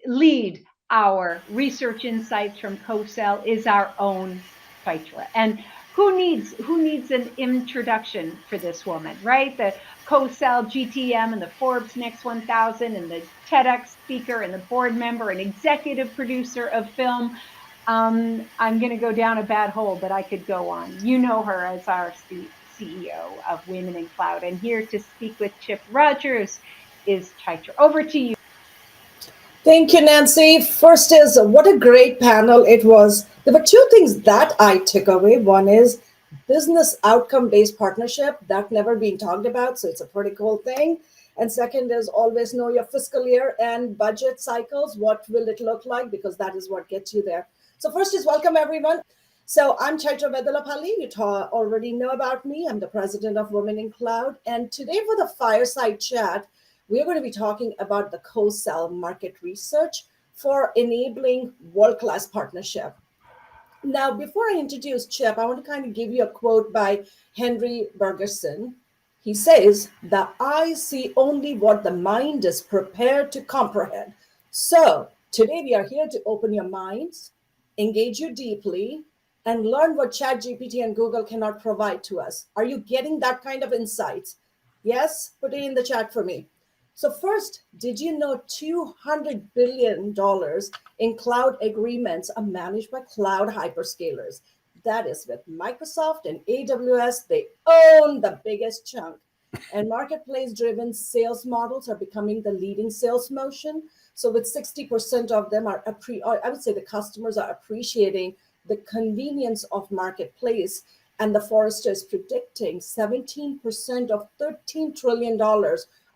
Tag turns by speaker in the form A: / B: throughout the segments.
A: lead our research insights from Cosell is our own Chaitra. And who needs an introduction for this woman, right? The Cosell GTM and the Forbes Next 1000 and the TEDx speaker and the board member and executive producer of film. I'm going to go down a bad hole, but I could go on. You know her as our CEO of Women in Cloud. And here to speak with Chip Rodgers is Chaitra. Over to you.
B: Thank you, Nancy. First is, what a great panel it was. There were two things that I took away. One is business outcome-based partnership. That never been talked about, so it's a pretty cool thing. And second is always know your fiscal year and budget cycles. What will it look like? Because that is what gets you there. So first is welcome, everyone. So I'm Chaitra Vedullapalli. You already know about me. I'm the president of Women in Cloud. And today for the Fireside chat, we're going to be talking about the Cosell Market Research for enabling world-class partnership. Now, before I introduce Chip, I want to kind of give you a quote by Henry Bergerson. He says, "The eye see only what the mind is prepared to comprehend." So today we are here to open your minds, engage you deeply, and learn what ChatGPT and Google cannot provide to us. Are you getting that kind of insights? Yes? Put it in the chat for me. So first, did you know $200 billion in cloud agreements are managed by cloud hyperscalers? That is with Microsoft and AWS. They own the biggest chunk. And marketplace-driven sales models are becoming the leading sales motion. So with 60% of them I would say the customers are appreciating the convenience of marketplace. And the Forrester is predicting 17% of $13 trillion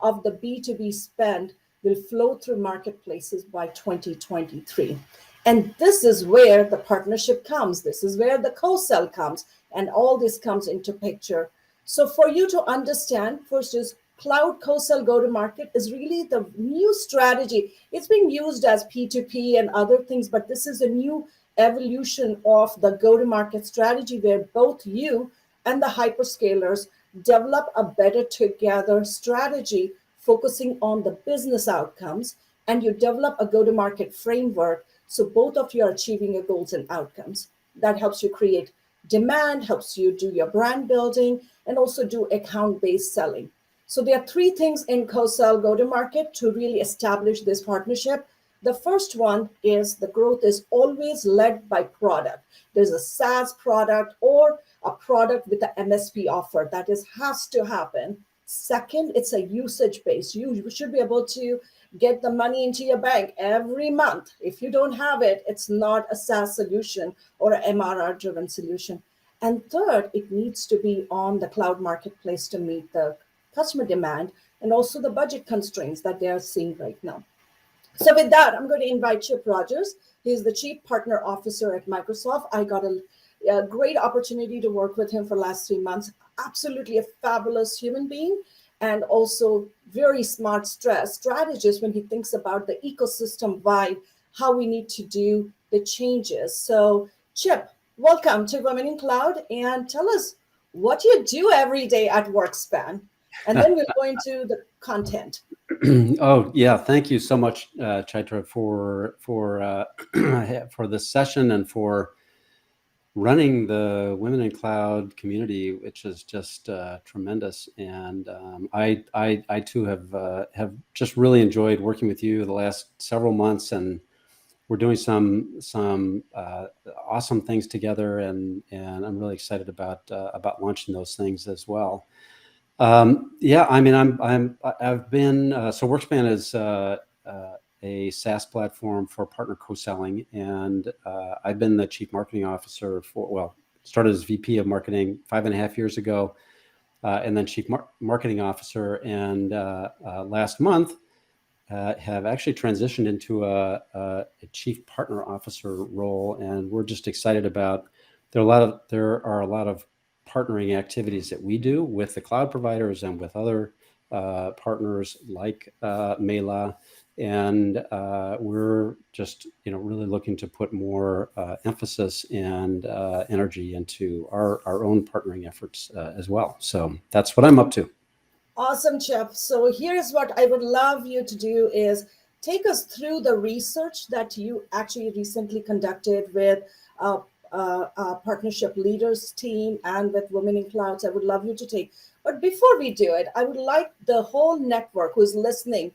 B: of the B2B spend will flow through marketplaces by 2023. And this is where the partnership comes. This is where the Cosell comes, and all this comes into picture. So for you to understand, first is Cloud Cosell go-to-market is really the new strategy. It's being used as P2P and other things, but this is a new evolution of the go-to-market strategy where both you and the hyperscalers develop a better together strategy focusing on the business outcomes, and you develop a go-to-market framework so both of you are achieving your goals and outcomes. That helps you create demand, helps you do your brand building, and also do account-based selling. So there are three things in Cosell go-to-market to really establish this partnership. The first one is the growth is always led by product. There's a SaaS product or a product with the MSP offer. That has to happen. Second, it's a usage base. You should be able to get the money into your bank every month. If you don't have it, it's not a SaaS solution or an MRR-driven solution. And third, it needs to be on the cloud marketplace to meet the customer demand and also the budget constraints that they are seeing right now. So with that, I'm going to invite Chip Rodgers. He's the Chief Partner Officer at Microsoft. I got a great opportunity to work with him for the last 3 months. Absolutely a fabulous human being and also very smart strategist when he thinks about the ecosystem vibe, how we need to do the changes. So Chip, welcome to Women in Cloud, and tell us what you do every day at Workspan. And then we'll go into the content.
C: Oh yeah, thank you so much, Chaitra, for this session and for running the Women in Cloud community, which is just tremendous. And I too have just really enjoyed working with you the last several months, and we're doing some awesome things together, and I'm really excited about launching those things as well. Yeah, I mean, I've been, so Workspan is a SaaS platform for partner co-selling, and I've been the Chief Marketing Officer started as VP of Marketing 5.5 years ago, and then Chief Marketing Officer, and last month have actually transitioned into a Chief Partner Officer role, and we're just excited about, there are a lot of partnering activities that we do with the cloud providers and with other partners like Mela, and we're just really looking to put more emphasis and energy into our own partnering efforts as well. So that's what I'm up to.
B: Awesome, Chip. So here's what I would love you to do is take us through the research that you actually recently conducted with partnership leaders team and with Women in Clouds. I would love you to take. But before we do it, I would like the whole network who's listening,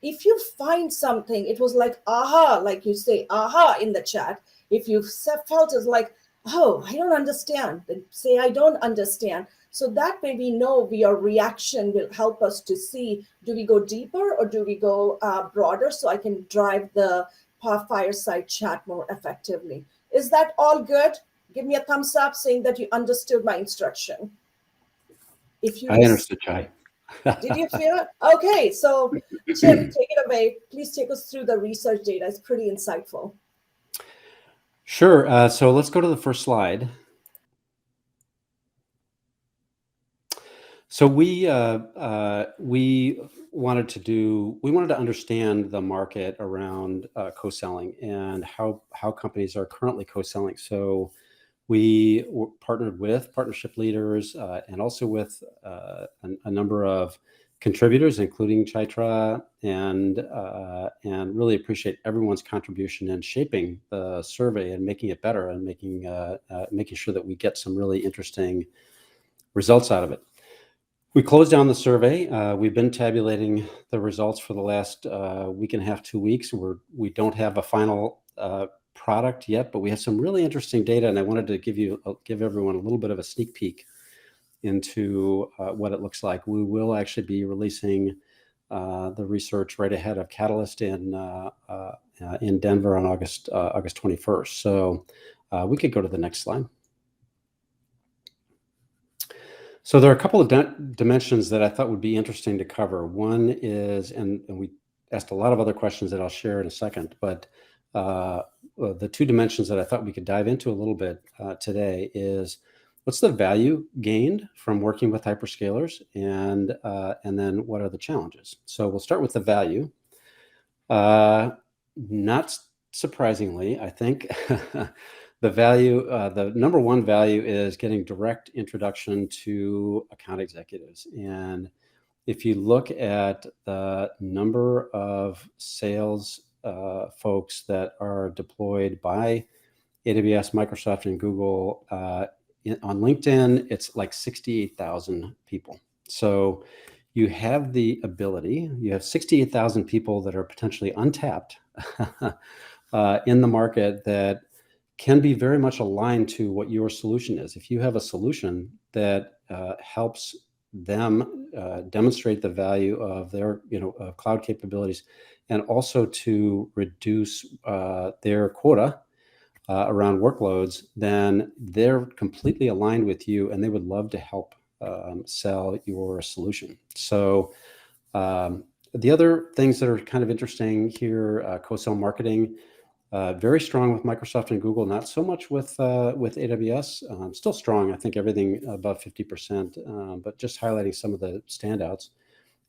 B: if you find something, it was like, aha, like you say, aha in the chat. If you felt it's like, oh, I don't understand, then say, I don't understand. So that way we know your reaction will help us to see, do we go deeper or do we go broader, so I can drive the fireside chat more effectively. Is that all good? Give me a thumbs up saying that you understood my instruction. If you
C: I understood, Chai.
B: did you feel it? Okay, so Chip, take it away. Please take us through the research data. It's pretty insightful.
C: Sure. So let's go to the first slide. So we wanted to understand the market around co-selling and how companies are currently co-selling. So we partnered with partnership leaders and also with a number of contributors, including Chaitra, and really appreciate everyone's contribution in shaping the survey and making it better and making sure that we get some really interesting results out of it. We closed down the survey. We've been tabulating the results for the last week and a half, 2 weeks. We don't have a final product yet, but we have some really interesting data, and I wanted to give everyone a little bit of a sneak peek into what it looks like. We will actually be releasing the research right ahead of Catalyst in Denver on August 21st. So we could go to the next slide. So there are a couple of dimensions that I thought would be interesting to cover. One is, and we asked a lot of other questions that I'll share in a second, but the two dimensions that I thought we could dive into a little bit today is, what's the value gained from working with hyperscalers, and then what are the challenges? So we'll start with the value. Not surprisingly, I think the value, the number one value is getting direct introduction to account executives. And if you look at the number of sales folks that are deployed by AWS, Microsoft, and Google on LinkedIn, it's like 68,000 people. So you have the ability, you have 68,000 people that are potentially untapped in the market that can be very much aligned to what your solution is. If you have a solution that helps them demonstrate the value of their cloud capabilities, and also to reduce their quota around workloads, then they're completely aligned with you, and they would love to help sell your solution. So the other things that are kind of interesting here, Cosell Marketing, very strong with Microsoft and Google, not so much with AWS. Still strong, I think everything above 50%, but just highlighting some of the standouts.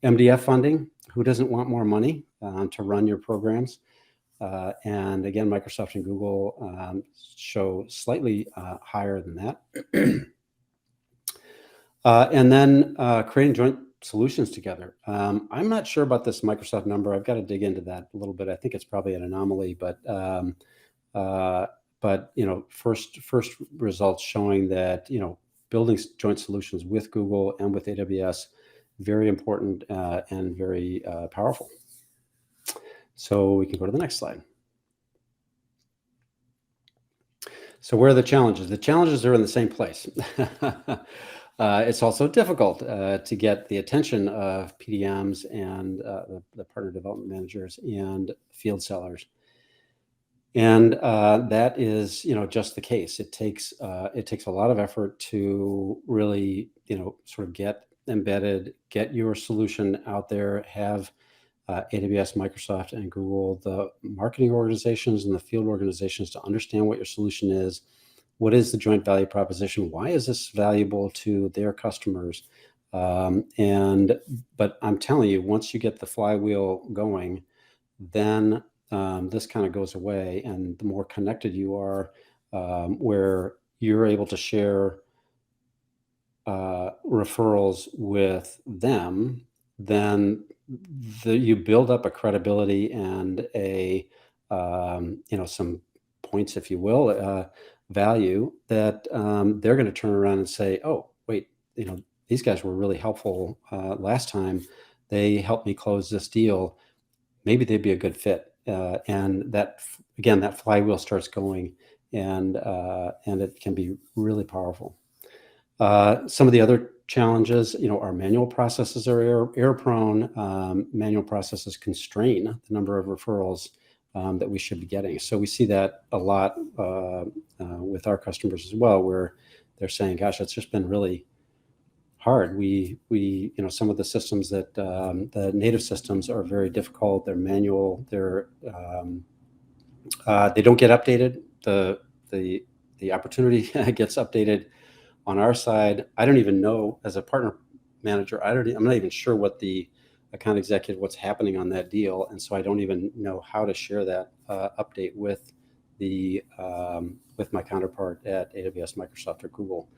C: MDF funding, who doesn't want more money to run your programs? And again, Microsoft and Google show slightly higher than that. And then creating joint solutions together. I'm not sure about this Microsoft number. I've got to dig into that a little bit. I think it's probably an anomaly, but first results showing that building joint solutions with Google and with AWS, very important and very powerful. So we can go to the next slide. So where are the challenges? The challenges are in the same place. It's also difficult to get the attention of PDMs and the partner development managers and field sellers. And that is, just the case. It takes a lot of effort to really, sort of get embedded, get your solution out there, have AWS, Microsoft, and Google, the marketing organizations and the field organizations, to understand what your solution is. What is the joint value proposition? Why is this valuable to their customers? But I'm telling you, once you get the flywheel going, then this kind of goes away, and the more connected you are, where you're able to share referrals with them, then you build up a credibility and some points, if you will, value that they're going to turn around and say, oh, wait, these guys were really helpful last time. They helped me close this deal. Maybe they'd be a good fit. And that, again, that flywheel starts going, and it can be really powerful. Some of the other challenges, our manual processes are error prone. Manual processes constrain the number of referrals that we should be getting. So we see that a lot with our customers as well, where they're saying, gosh, it's just been really hard. We some of the systems that the native systems are very difficult. They're manual. They don't get updated. The opportunity gets updated on our side. I don't even know, as a partner manager, I'm not even sure what the account executive, what's happening on that deal, and so I don't even know how to share that update with my counterpart at AWS, Microsoft, or Google.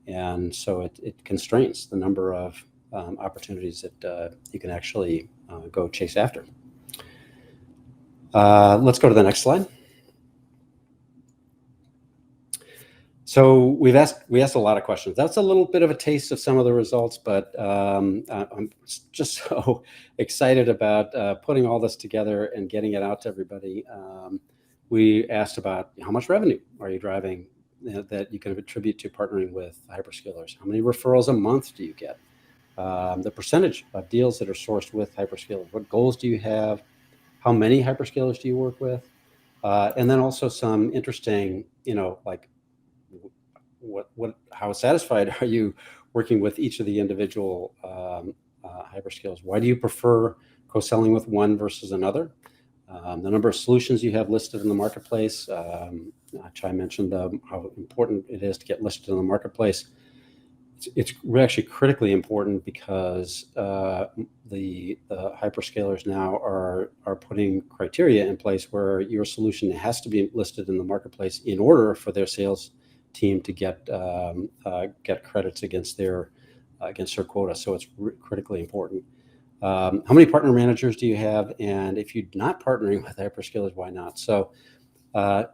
C: And so it constrains the number of opportunities that you can actually go chase after. Let's go to the next slide. So we asked a lot of questions. That's a little bit of a taste of some of the results, but I'm just so excited about putting all this together and getting it out to everybody. We asked about how much revenue are you driving that you can attribute to partnering with hyperscalers? How many referrals a month do you get? The percentage of deals that are sourced with hyperscalers. What goals do you have? How many hyperscalers do you work with? And then also some interesting, like how satisfied are you working with each of the individual hyperscalers? Why do you prefer co-selling with one versus another? The number of solutions you have listed in the marketplace. Chai mentioned how important it is to get listed in the marketplace. It's actually critically important because the hyperscalers now are putting criteria in place where your solution has to be listed in the marketplace in order for their sales team to get credits against their quota. So it's critically important. How many partner managers do you have? And if you're not partnering with hyperscalers, why not? So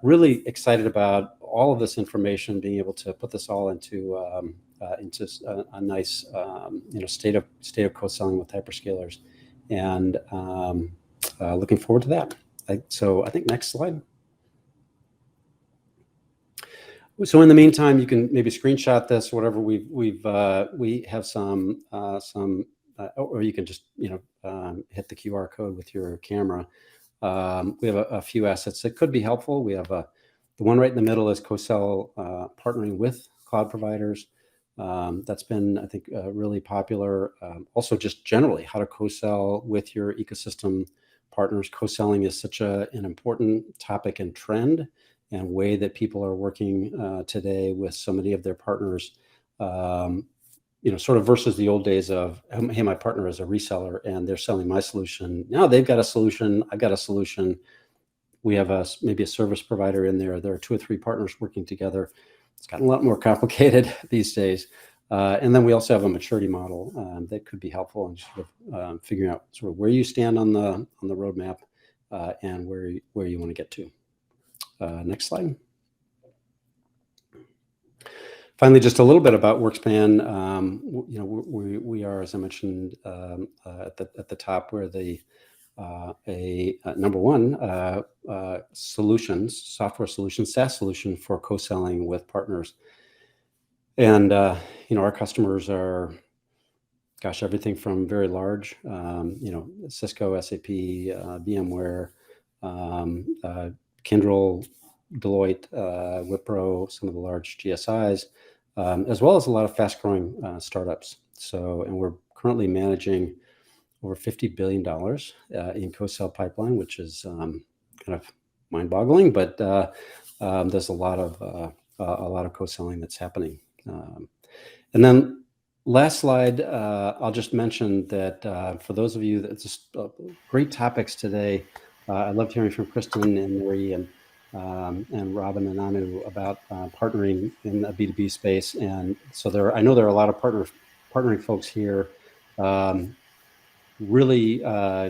C: really excited about all of this information, being able to put this all into a nice state of co-selling with hyperscalers, and looking forward to that. So I think next slide. So in the meantime, you can maybe screenshot this, whatever we have some or you can just hit the QR code with your camera. We have a few assets that could be helpful. We have the one right in the middle is Cosell partnering with cloud providers. That's been, I think, really popular. Also, just generally, how to co-sell with your ecosystem partners. Co-selling is such an important topic and trend and way that people are working today with so many of their partners. Sort of versus the old days of, hey, my partner is a reseller and they're selling my solution. Now they've got a solution, I've got a solution. We have maybe a service provider in there. There are 2 or 3 partners working together. It's gotten a lot more complicated these days. And then we also have a maturity model that could be helpful in sort of figuring out sort of where you stand on the roadmap and where you want to get to. Next slide. Finally, just a little bit about Workspan. We are, as I mentioned at the top, we're the number one software solution, SaaS solution for co-selling with partners. And our customers are, gosh, everything from very large, Cisco, SAP, VMware, Kyndryl, Deloitte, Wipro, some of the large GSIs, as well as a lot of fast-growing startups. And we're currently managing over $50 billion in co-sell pipeline, which is kind of mind-boggling, but there's a lot of co-selling that's happening. And then last slide, I'll just mention that for those of you that just great topics today. I loved hearing from Kristen and Marie and Robin and Anu about partnering in the B2B space. And so I know there are a lot of partnering folks here. really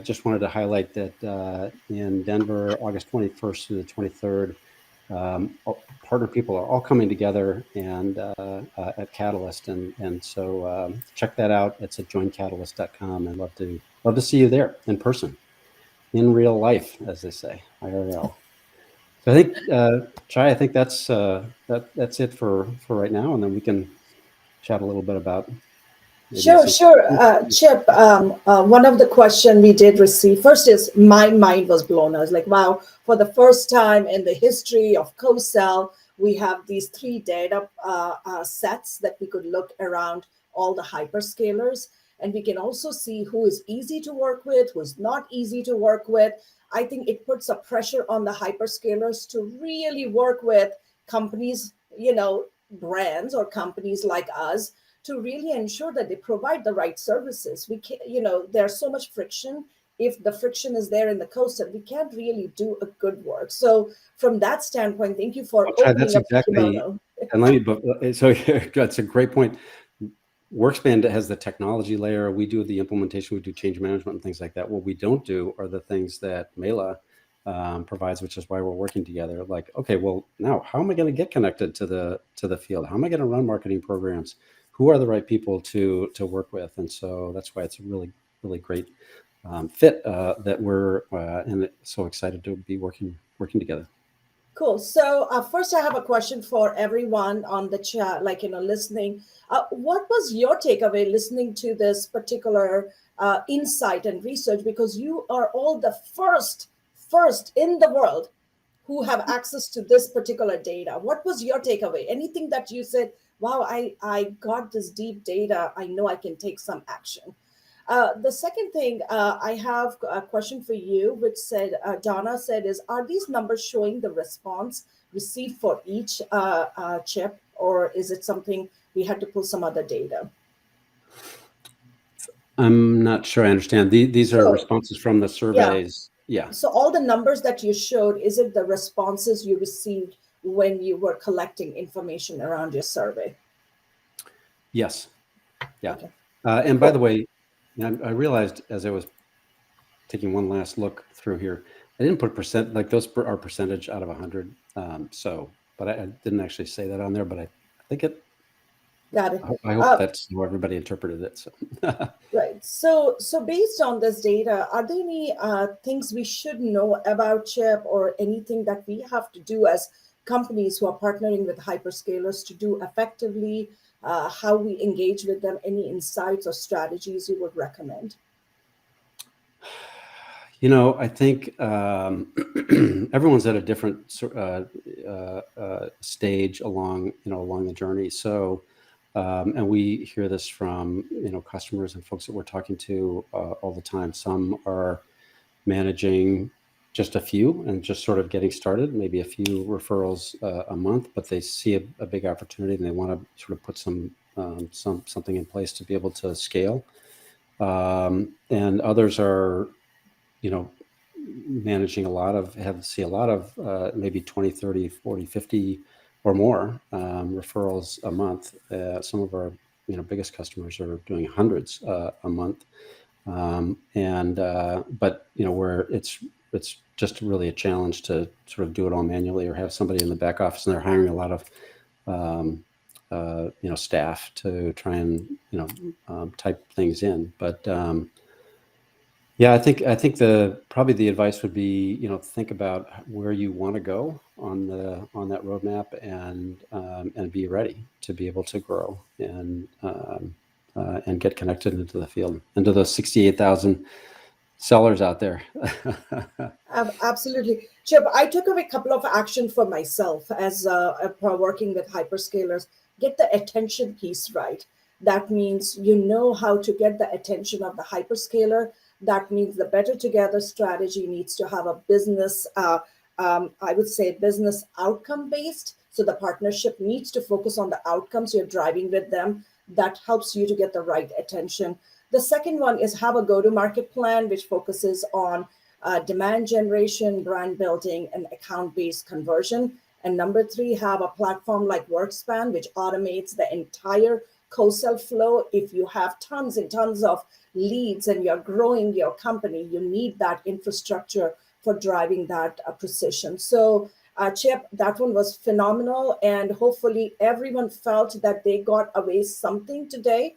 C: just wanted to highlight that in Denver, August 21st through the 23rd, partner people are all coming together and at Catalyst, and so check that out. It's at joincatalyst.com, and love to see you there in person, in real life, as they say, IRL. So I think, Chai, I think that's it for right now, and then we can chat a little bit about.
B: Sure. Chip, one of the questions we did receive first is my mind was blown. I was like, wow, for the first time in the history of Cosell, we have these 3 data sets that we could look around all the hyperscalers. And we can also see who is easy to work with, who's not easy to work with. I think it puts a pressure on the hyperscalers to really work with companies, brands or companies like us, to really ensure that they provide the right services. We can, there's so much friction. If the friction is there in the Cosell, we can't really do a good work. So from that standpoint, thank you for opening up the kimono.
C: And so that's a great point. Workspan has the technology layer. We do the implementation. We do change management and things like that. What we don't do are the things that Mela provides, which is why we're working together. Like, okay, well, now how am I going to get connected to the field? How am I going to run marketing programs? Who are the right people to work with? And so that's why it's a really, really great fit that we're and so excited to be working together.
B: Cool. So first, I have a question for everyone on the chat, listening. What was your takeaway listening to this particular insight and research? Because you are all the first in the world who have access to this particular data. What was your takeaway? Anything that you said, wow, I got this deep data, I know I can take some action. The second thing, I have a question for you, which Donna said is, are these numbers showing the response received for each chip, or is it something we had to pull some other data?
C: I'm not sure I understand. These are responses from the surveys. Yeah.
B: So all the numbers that you showed, is it the responses you received when you were collecting information around your survey?
C: Yes. Yeah.
B: Okay.
C: And by the way, I realized as I was taking one last look through here, I didn't put percent, like those are percentage out of 100. But I didn't actually say that on there, but I think it.
B: Got it.
C: I hope that's how everybody interpreted it. So.
B: Right. So based on this data, are there any things we should know about Chip, or anything that we have to do as companies who are partnering with hyperscalers to do effectively? How we engage with them? Any insights or strategies you would recommend?
C: I think everyone's at a different stage along the journey. So. And we hear this from customers and folks that we're talking to all the time. Some are managing just a few and just sort of getting started, maybe a few referrals a month, but they see a big opportunity and they want to sort of put something in place to be able to scale. And others are, managing see a lot of maybe 20, 30, 40, 50 or more referrals a month. Some of our biggest customers are doing hundreds a month, but where it's just really a challenge to sort of do it all manually, or have somebody in the back office and they're hiring a lot of staff to try and type things in. But yeah, I think probably the advice would be, think about where you want to go on that roadmap, and be ready to be able to grow and get connected into the field, into those 68,000 sellers out there.
B: Absolutely. Chip, I took away a couple of actions for myself as working with hyperscalers. Get the attention piece right. That means how to get the attention of the hyperscaler. That means the better together strategy needs to have a business, I would say business outcome based. So the partnership needs to focus on the outcomes you're driving with them. That helps you to get the right attention. The second one is have a go-to-market plan, which focuses on demand generation, brand building, and account-based conversion. And number 3, have a platform like Workspan, which automates the entire Cosell flow. If you have tons and tons of leads and you're growing your company, you need that infrastructure for driving that precision. So Chip, that one was phenomenal, and hopefully everyone felt that they got away something today.